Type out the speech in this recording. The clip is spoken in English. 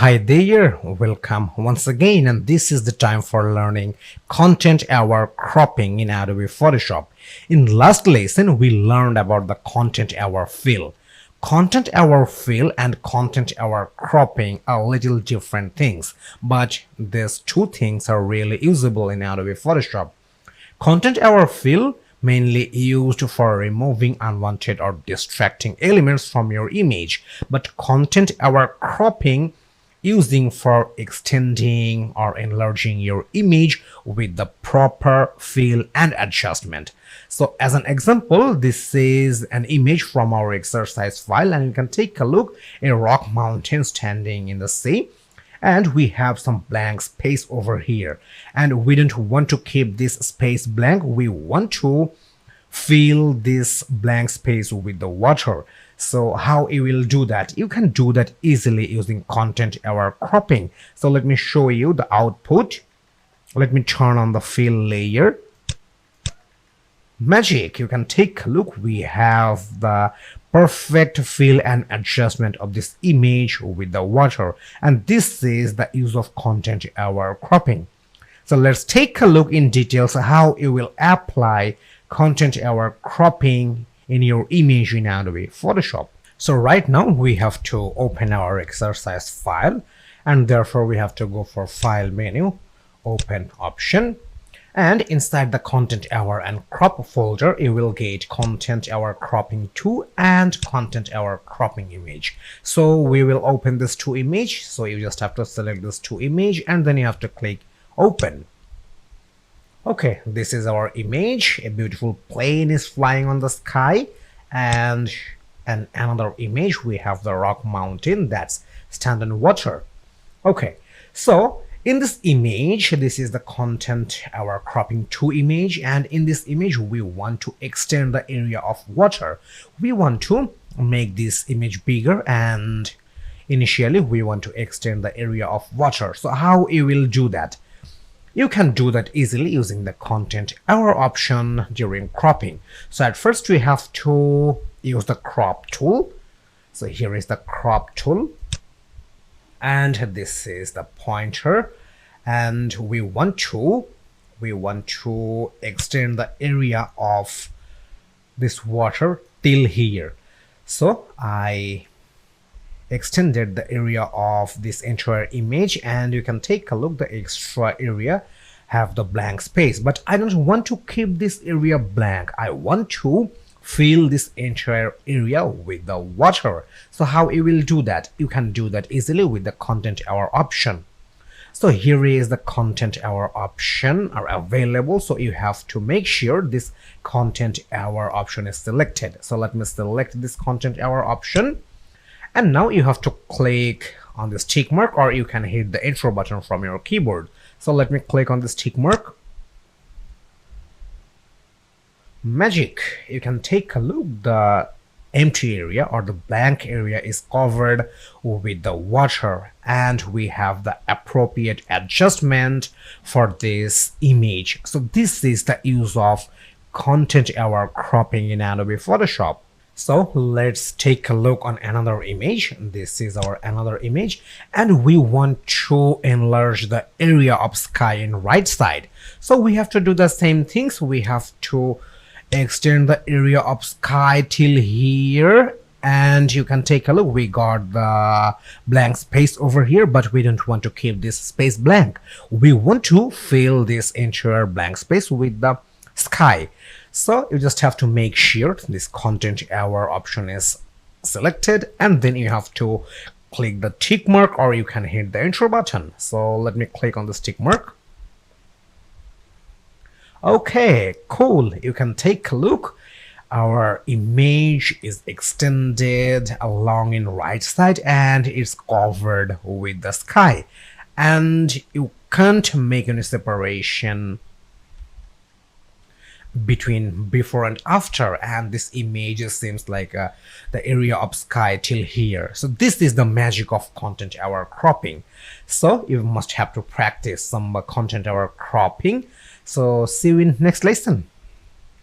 Hi there, welcome once again, and this is the time for learning content aware cropping in Adobe Photoshop. In last lesson, we learned about the content aware fill. Content aware fill and content aware cropping are little different things, but these two things are really usable in Adobe Photoshop. Content aware fill mainly used for removing unwanted or distracting elements from your image, but content aware cropping using for extending or enlarging your image with the proper fill and adjustment. So as an example, this is an image from our exercise file, and you can take a look, a rock mountain standing in the sea, and we have some blank space over here, and we don't want to keep this space blank. We want to fill this blank space with the water. So how you will do that? You can do that easily using content aware cropping. So let me show you the output. Let me turn on the fill layer. Magic, you can take a look. We have the perfect fill and adjustment of this image with the water, and this is the use of content aware cropping. So let's take a look in details how you will apply content aware cropping in your image in Adobe Photoshop. So right now we have to open our exercise file, and therefore we have to go for File menu, Open option, and inside the content aware and crop folder you will get content aware cropping 2 and content aware cropping image. So we will open this 2 image. So you just have to select this 2 image and then you have to click Open. Okay, this is our image. A beautiful plane is flying on the sky, and another image we have the rock mountain that's stand on water. Okay, so in this image, this is the content aware cropping 2 image, and in this image we want to extend the area of water. We want to make this image bigger, and initially we want to extend the area of water. So how you will do that? You can do that easily using the content aware option during cropping. So at first we have to use the crop tool. So here is the crop tool, and this is the pointer, and we want to extend the area of this water till here. So I extended the area of this entire image, and you can take a look, the extra area have the blank space, but I don't want to keep this area blank. I want to fill this entire area with the water. So how you will do that? You can do that easily with the content aware option. So here is the content aware option are available, so you have to make sure this content aware option is selected. So let me select this content aware option, and now you have to click on this tick mark, or you can hit the enter button from your keyboard. So let me click on this tick mark. Magic, you can take a look, the empty area or the blank area is covered with the water, and we have the appropriate adjustment for this image. So this is the use of content aware cropping in Adobe Photoshop. So let's take a look on another image. This is our another image, and we want to enlarge the area of sky in right side. So we have to do the same things. We have to extend the area of sky till here, and you can take a look, we got the blank space over here, but we don't want to keep this space blank. We want to fill this entire blank space with the sky. So you just have to make sure this content aware option is selected, and then you have to click the tick mark, or you can hit the enter button. So let me click on this tick mark. Okay, cool. You can take a look. Our image is extended along in right side, and it's covered with the sky, and you can't make any separation between before and after, and this image seems like the area of sky till here. So this is the magic of content aware cropping. So you must have to practice some content aware cropping. So see you in next lesson.